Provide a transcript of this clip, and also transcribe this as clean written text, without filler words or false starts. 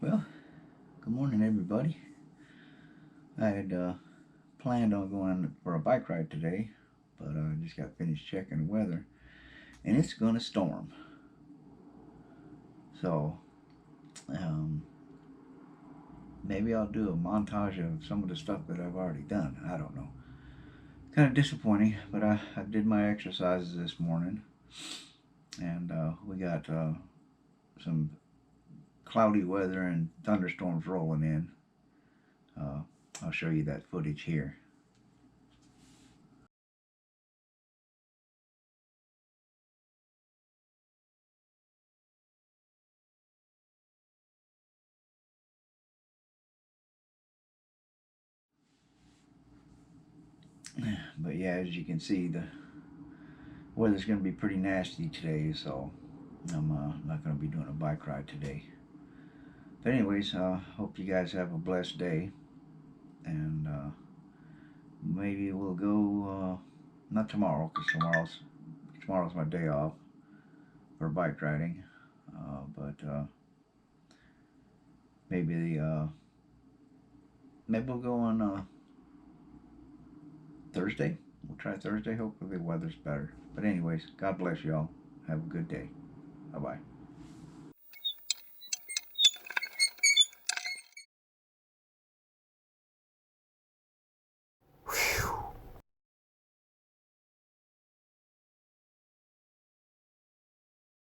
Well, good morning, everybody. I had planned on going for a bike ride today, but I just got finished checking the weather, and it's going to storm. So, um, maybe I'll do a montage of some of the stuff that I've already done. I don't know. Kind of disappointing, but I did my exercises this morning, and we got some cloudy weather and thunderstorms rolling in. Uh, I'll show you that footage here. But yeah, as you can see, the weather's going to be pretty nasty today, so I'm not going to be doing a bike ride today. But anyways, hope you guys have a blessed day, and maybe we'll go not tomorrow because tomorrow's my day off for bike riding, but maybe maybe we'll go on Thursday. We'll try Thursday. Hopefully the weather's better. But anyways, God bless y'all. Have a good day. Bye bye.